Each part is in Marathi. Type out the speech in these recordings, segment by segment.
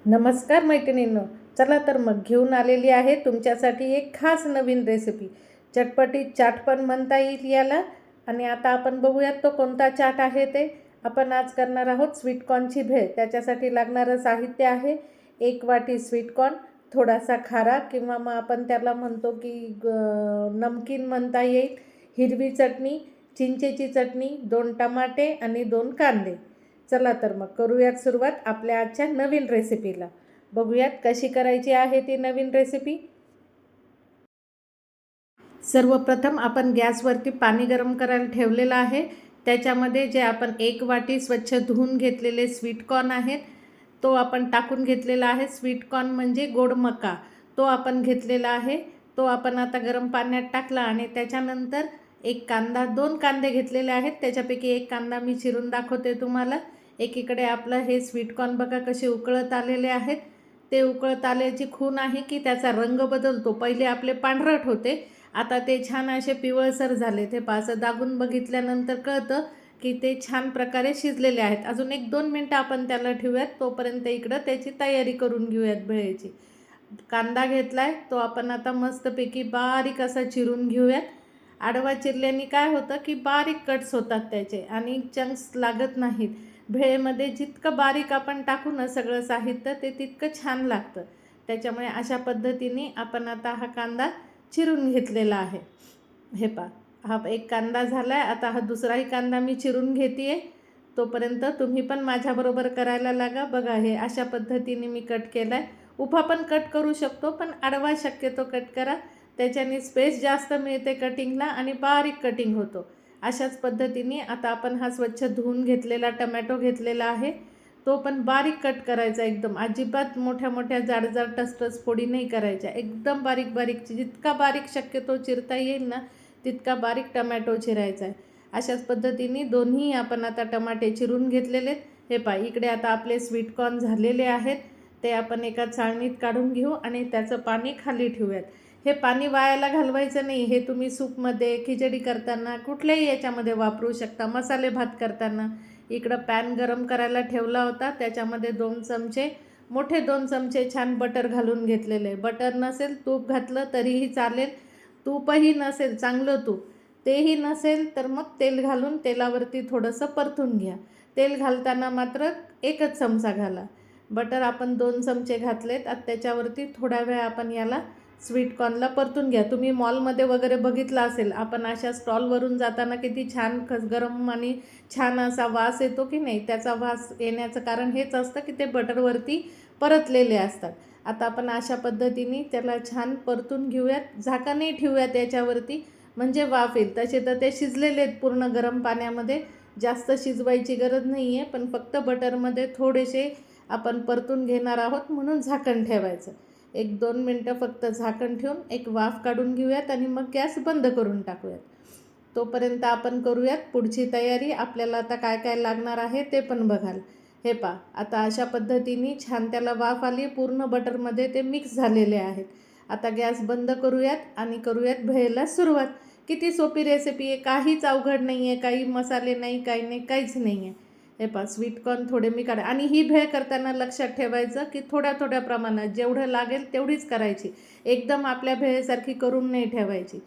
नमस्कार मैत्रिणींनो, चला तर मग घेऊन आलेली आहे तुमच्यासाठी एक खास नवीन रेसिपी. चटपटीत चाट पण म्हणता येईल याला. आणि आता आपण बघूयात तो कोणता चाट आहे ते. आपण आज करणार आहोत स्वीटकॉर्नची भेळ. त्याच्यासाठी लागणारं साहित्य आहे 1 वाटी स्वीटकॉर्न, थोडासा खारा किंवा मग आपण त्याला म्हणतो की नमकीन म्हणता येईल, हिरवी चटणी, चिंचेची चटणी, 2 टमाटे आणि 2 कांदे. चला तर मग करूयात सुरुवात आपल्या आजच्या नवीन रेसिपीला. बघूयात कशी करायची आहे ती नवीन रेसिपी. सर्वप्रथम आपण गॅसवरती पाणी गरम करायला ठेवलेलं आहे. त्याच्यामध्ये जे आपण 1 वाटी स्वच्छ धुवून घेतलेले स्वीटकॉर्न आहेत तो आपण टाकून घेतलेला आहे. स्वीटकॉर्न म्हणजे गोड मका, तो आपण घेतलेला आहे. तो आपण आता गरम पाण्यात टाकला आणि त्याच्यानंतर एक कांदा, 2 कांदे घेतलेले आहेत. त्याच्यापैकी एक कांदा मी चिरून दाखवते तुम्हाला. एकीकडे आपलं हे स्वीटकॉर्न बघा कसे उकळत आलेले आहेत. ते उकळत आल्याची खूण आहे की त्याचा रंग बदलतो. पहिले आपले पांढरट होते, आता ते छान असे पिवळसर झाले. ते पाचं दाबून बघितल्यानंतर कळतं की ते छान प्रकारे शिजलेले आहेत. अजून 1-2 मिनटं आपण त्याला ठेवूयात. तोपर्यंत इकडं त्याची तयारी करून घेऊयात भेळेची. कांदा घेतला आहे तो आपण आता मस्तपैकी बारीक असा चिरून घेऊयात. आडवा चिरल्याने काय होतं की बारीक कट्स होतात त्याचे आणि चंक्स लागत नाहीत. भेळेमध्ये जितकं बारीक आपण टाकू ना सगळं साहित्य ते तितकं छान लागतं. त्याच्यामुळे अशा पद्धतीने आपण आता हा कांदा चिरून घेतलेला आहे. हे पहा, हा एक कांदा झाला आहे. आता हा दुसराही कांदा मी चिरून घेते आहे. तोपर्यंत तुम्ही पण माझ्याबरोबर करायला लागा. बघा, हे अशा पद्धतीने मी कट केला आहे. उभा पण कट करू शकतो, पण आडवा शक्यतो कट करा. त्याच्याने स्पेस जास्त मिळते कटिंगला आणि बारीक कटिंग होतो. अशाच पद्धतीने आता आपण हा स्वच्छ धुवून घेतलेला टमॅटो घेतलेला आहे. तो पण बारीक कट करायचा एकदम. अजिबात मोठ्या मोठ्या जाड टसटस फोडी नाही करायच्या. एकदम बारीक बारीक, जितका बारीक शक्यतो चिरता येईल ना तितका बारीक टमॅटो चिरायचा आहे. अशाच पद्धतीने दोन्ही आपण आता टमाटे चिरून घेतलेले आहेत. हे पहा, इकडे आता आपले स्वीटकॉर्न झालेले आहेत. ते आपण एका चाळणीत काढून घेऊ आणि त्याचं पाणी खाली ठेवूयात. हे पाणी वायाला घालवायचं नाही. हे तुम्ही सूपमध्ये, खिचडी करताना, कुठल्याही याच्यामध्ये वापरू शकता. मसाले भात करताना. इकडं पॅन गरम करायला ठेवला होता. त्याच्यामध्ये 2 चमचे, मोठे 2 चमचे छान बटर घालून घेतलेले. बटर नसेल तूप घातलं तरीही चालेल. तूपही नसेल, चांगलं तूप, तेही नसेल तर मग तेल घालून तेलावरती थोडंसं परतून घ्या. तेल घालताना मात्र 1च चमचा घाला. बटर आपण 2 चमचे घातलेत. आता त्याच्यावरती थोडा वेळ आपण याला स्वीटकॉर्नला परतून घ्या. तुम्ही मॉलमध्ये वगैरे बघितलं असेल, आपण अशा स्टॉलवरून जाताना किती छान गरम आणि छान असा वास येतो की नाही. त्याचा वास येण्याचं कारण हेच असतं की ते बटरवरती परतलेले असतात. आता आपण अशा पद्धतीने त्याला छान परतून घेऊयात. झाकणही ठेवूयात याच्यावरती, म्हणजे वाफ येईल. तसे तर ते शिजलेले आहेत पूर्ण गरम पाण्यामध्ये. जास्त शिजवायची गरज नाही आहे, पण फक्त बटरमध्ये थोडेसे आपण परतून घेणार आहोत म्हणून झाकण ठेवायचं. 1-2 मिनटं फक्त झाकण ठेवून एक वाफ काढून घेऊयात आणि मग गॅस बंद करून टाकूयात. तोपर्यंत आपण करूयात पुढची तयारी. आपल्याला आता काय काय लागणार आहे ते पण बघाल. हे पहा, आता अशा पद्धतीने छान त्याला वाफ आली. पूर्ण बटरमध्ये ते मिक्स झालेले आहेत. आता गॅस बंद करूयात आणि करूयात भेळेला सुरुवात. किती सोपी रेसिपी आहे, काहीच अवघड नाही आहे. काही मसाले नाही, काही नाही, काहीच नाही आहे. हे पहा, स्वीटकॉर्न थोडे मी काढा. आणि ही भेळ करताना लक्षात ठेवायचं की थोड्या थोड्या प्रमाणात जेवढं लागेल तेवढीच करायची. एकदम आपल्या भेळेसारखी करून नाही ठेवायची.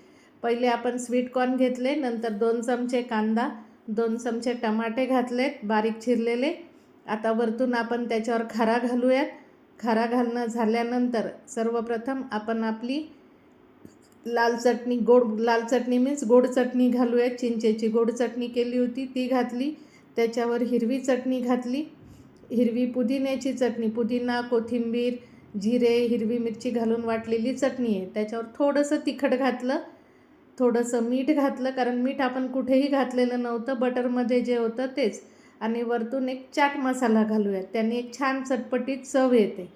पहिले आपण स्वीटकॉर्न घेतले, नंतर 2 चमचे कांदा, 2 चमचे टमाटे घातलेत बारीक चिरलेले. आता वरतून आपण त्याच्यावर खारा घालूयात. खारा घालणं झाल्यानंतर सर्वप्रथम आपण आपली लाल चटणी, लाल चटणी मीन्स गोड चटणी घालूयात. चिंचेची गोड चटणी केली होती ती घातली. त्याच्यावर हिरवी चटणी घातली, हिरवी पुदिन्याची चटणी, पुदिना, कोथिंबीर, जिरे, हिरवी मिरची घालून वाटलेली चटणी आहे. त्याच्यावर थोडंसं तिखट घातलं, थोडंसं मीठ घातलं, कारण मीठ आपण कुठेही घातलेलं नव्हतं, बटरमध्ये जे होतं तेच. आणि वरतून एक चाट मसाला घालूयात. त्याने एक छान चटपटीत चव येते.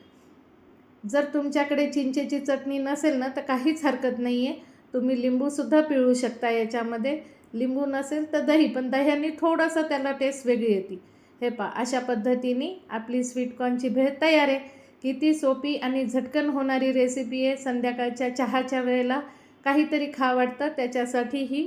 जर तुमच्याकडे चिंचेची चटणी नसेल ना तर काहीच हरकत नाही आहे. तुम्ही लिंबूसुद्धा पिळू शकता याच्यामध्ये. लिंबू नसेल तर दही, पण दह्याने थोडंसं त्याला टेस्ट वेगळी येते. हे पहा, अशा पद्धतीने आपली स्वीटकॉर्नची भेळ तयार आहे. किती सोपी आणि झटकन होणारी रेसिपी आहे. संध्याकाळच्या चहाच्या वेळेला काहीतरी खा वाटतं त्याच्यासाठी ही